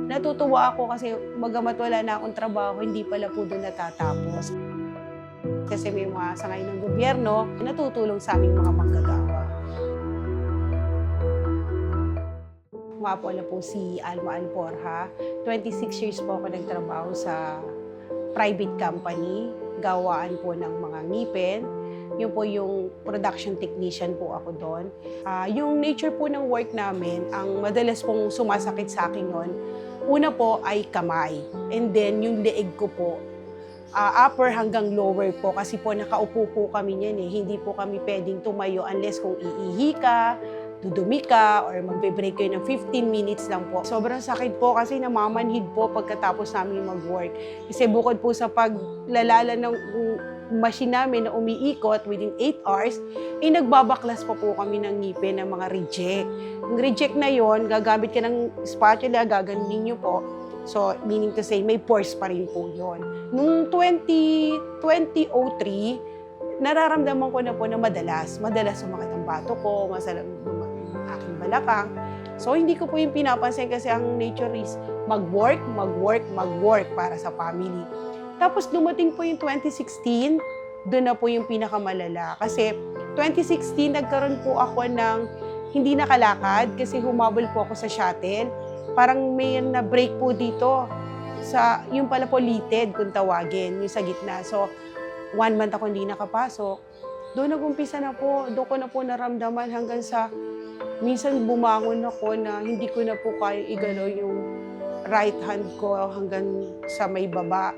Natutuwa ako kasi bagamat wala na akong trabaho, hindi pala po doon natatapos. Kasi may mga sangay ng gobyerno natutulong sa aming mga manggagawa. Nga po na po si Alma Alporja. 26 years po ako nagtrabaho sa private company, gawaan po ng mga ngipin. Yun po yung production technician po ako doon. Yung nature po ng work namin, ang madalas pong sumasakit sa akin nun, una po ay kamay. And then yung leeg ko po, upper hanggang lower po kasi po nakaupo po kami niyan eh. Hindi po kami pwedeng tumayo unless kung iihi ka, dudumi ka, or magbe-break kayo ng 15 minutes lang po. Sobrang sakit po kasi namamanhid po pagkatapos namin mag-work. Kasi bukod po sa paglalala ng machine namin na umiikot within 8 hours, nagbabaklas pa po kami ng ngipin ng mga reject. Yung reject na yon, gagamit ka ng spatula, gaganin nyo po. So, meaning to say, may pores pa rin po yon. Nung 2003, nararamdaman ko na po na madalas sumakit ang bato ko, masalam yung aking balakang. So, hindi ko po yung pinapansin kasi ang nature is mag-work para sa family. Tapos dumating po yung 2016, doon na po yung pinakamalala. Kasi 2016, nagkaroon po ako ng hindi nakalakad kasi humabol po ako sa shuttle. Parang may na-break po dito sa, yung pala po litid kung tawagin, yung sa gitna. So, 1 month ako hindi nakapasok. Doon nag-umpisa na po, doon ko na po naramdaman hanggang sa minsan bumangon ako na hindi ko na po kaya igalaw yung right hand ko hanggang sa may baba.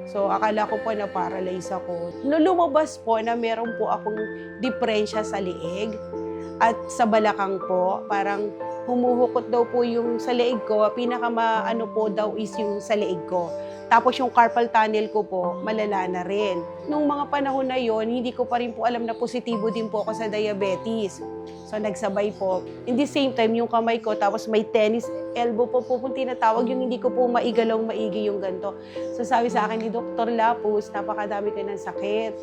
So, akala ko po na paralyze ako. Nung lumabas po na meron po akong diferensya sa leeg at sa balakang po, parang humuhukot daw po yung sa leeg ko, pinakamaano po daw is yung sa leeg ko. Tapos yung carpal tunnel ko po, malala na rin. Nung mga panahon na yon, hindi ko pa rin po alam na positibo din po ako sa diabetes. So nagsabay po. In the same time, yung kamay ko, tapos may tennis elbow po tinatawag, yung hindi ko po maigalaw maigi yung ganito. So sabi sa akin ni Dr. Lapus, napakadami ka ng sakit.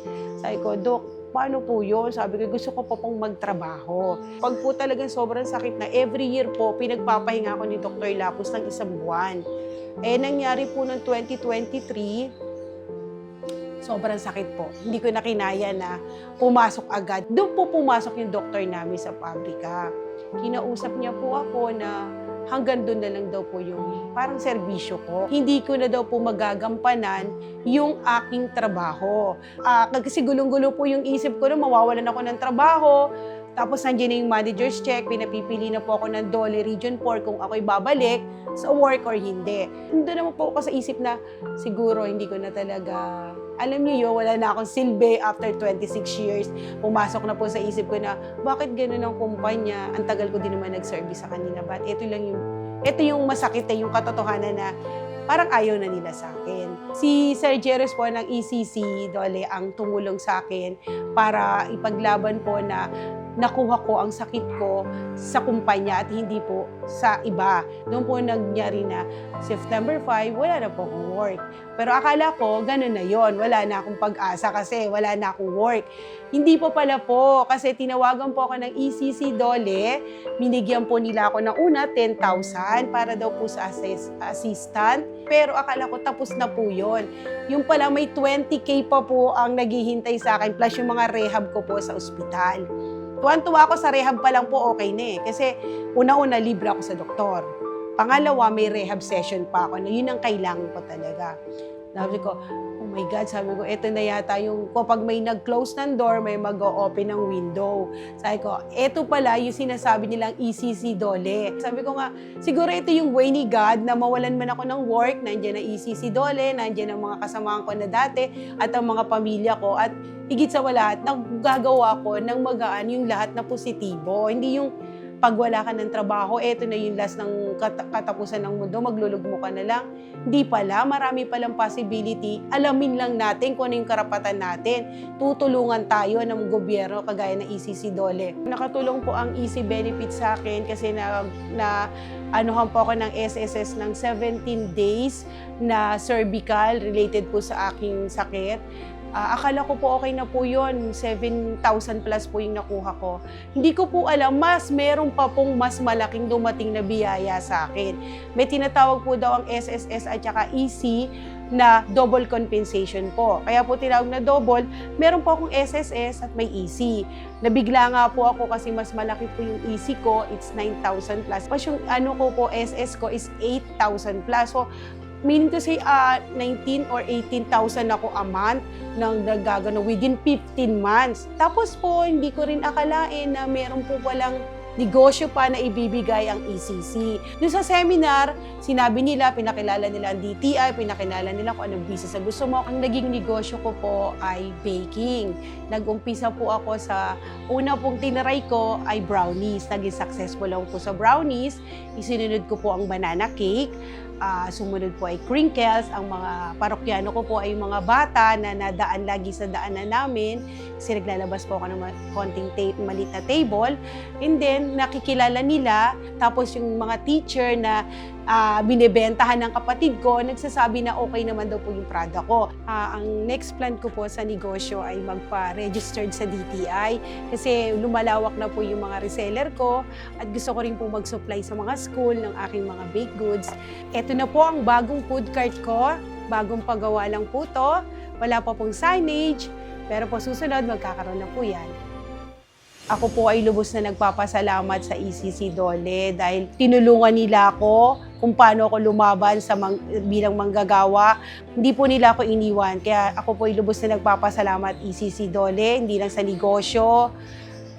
Sabi ko, Dok, paano po yun? Sabi ko, gusto ko pa pong magtrabaho. Pag po talagang sobrang sakit na, every year po, pinagpapahinga ako ni Dr. Lapus ng 1 buwan. Nangyari po noong 2023, sobrang sakit po. Hindi ko na kinaya na pumasok agad. Doon po pumasok yung doktor namin sa pabrika. Kinausap niya po ako na hanggang doon na lang daw po yung parang serbisyo ko. Hindi ko na daw po magagampanan yung aking trabaho. Kasi gulong-gulo po yung isip ko na mawawalan ako ng trabaho. Tapos nandiyan na yung manager's check, pinapipili na po ako ng Dole Region 4 kung ako'y babalik sa work or hindi. Doon naman po ako sa isip na siguro hindi ko na talaga, alam niyo yun, wala na akong silbi after 26 years. Pumasok na po sa isip ko na bakit gano'n ang kumpanya? Ang tagal ko din naman nag-service sa kanila. But ito yung masakit na yung katotohanan na parang ayaw na nila sa akin. Si Sir Jeros po ng ECC Dole ang tumulong sa akin para ipaglaban po na nakuha ko ang sakit ko sa kumpanya at hindi po sa iba. Doon po nangyari na September 5, wala na po akong work. Pero akala ko, ganun na yon, wala na akong pag-asa kasi wala na akong work. Hindi po pala po, kasi tinawagan po ako ng ECC Dole, binigyan po nila ako ng una, 10,000 para daw po sa assistant. Pero akala ko tapos na po yon. Yung pala may 20K pa po ang naghihintay sa akin plus yung mga rehab ko po sa ospital. Tuwan-tuwa ako sa rehab pa lang po, okay na eh. Kasi una-una, libre ako sa doktor. Pangalawa, may rehab session pa ako na yun ang kailangan ko talaga. Sabi ko, oh my God, sabi ko, eto na yata yung kapag may nag-close ng door, may mag-o-open ng window. Sabi ko, eto pala yung sinasabi nilang ECC Dole. Sabi ko nga, siguro ito yung way ni God na mawalan man ako ng work, nandiyan na ECC Dole, nandiyan ang mga kasamahan ko na dati, at ang mga pamilya ko, at higit sa wala, naggagawa ko ng magaan yung lahat na positibo. Hindi yung pag wala ka ng trabaho, eto na yung last ng katapusan ng mundo, maglulugmo ka na lang. Hindi pala, marami palang possibility. Alamin lang natin kung ano yung karapatan natin. Tutulungan tayo ng gobyerno kagaya ng ECC Dole. Nakatulong po ang Easy Benefit sa akin kasi anuhan po ako ng SSS ng 17 days na cervical related po sa aking sakit. Akala ko po okay na po yun, 7,000 plus po yung nakuha ko. Hindi ko po alam, meron pa pong mas malaking dumating na biyaya sa akin. May tinatawag po daw ang SSS at saka EC na double compensation po. Kaya po tinawag na double, meron po akong SSS at may EC. Nabigla nga po ako kasi mas malaki po yung EC ko, it's 9,000 plus. Pas yung SS ko is 8,000 plus. So, meaning to say, 19 or 18,000 ako a month nang nagagano within 15 months. Tapos po, hindi ko rin akalain na meron po palang negosyo pa na ibibigay ang ECC. Doon sa seminar, sinabi nila, pinakilala nila ang DTI, pinakilala nila kung anong business na gusto mo. Ang naging negosyo ko po ay baking. Nag-umpisa po ako sa una pong tinaray ko ay brownies. Naging successful ako po sa brownies. Isinunod ko po ang banana cake. Sumunod po ay crinkles. Ang mga parokyano ko po ay mga bata na nadaan lagi sa daanan namin kasi naglalabas po ako ng konting maliit na table, and then nakikilala nila. Tapos yung mga teacher na binibentahan ng kapatid ko, nagsasabi na okay naman daw po yung product ko. Ang next plan ko po sa negosyo ay magpa-registered sa DTI kasi lumalawak na po yung mga reseller ko at gusto ko rin po mag-supply sa mga school ng aking mga baked goods. Ito na po ang bagong food cart ko, bagong paggawa lang po to, wala pa pong signage, pero po susunod magkakaroon na po yan. Ako po ay lubos na nagpapasalamat sa ECC Dole dahil tinulungan nila ako kung paano ako lumaban bilang manggagawa. Hindi po nila ako iniwan, kaya ako po ay lubos na nagpapasalamat ECC Dole, hindi lang sa negosyo.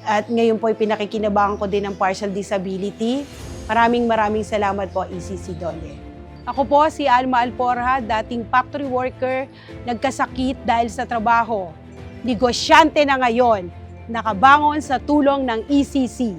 At ngayon po ay pinakikinabangan ko din ng partial disability. Maraming salamat po ECC Dole. Ako po si Alma Alporja, dating factory worker, nagkasakit dahil sa trabaho. Negosyante na ngayon, nakabangon sa tulong ng ECC.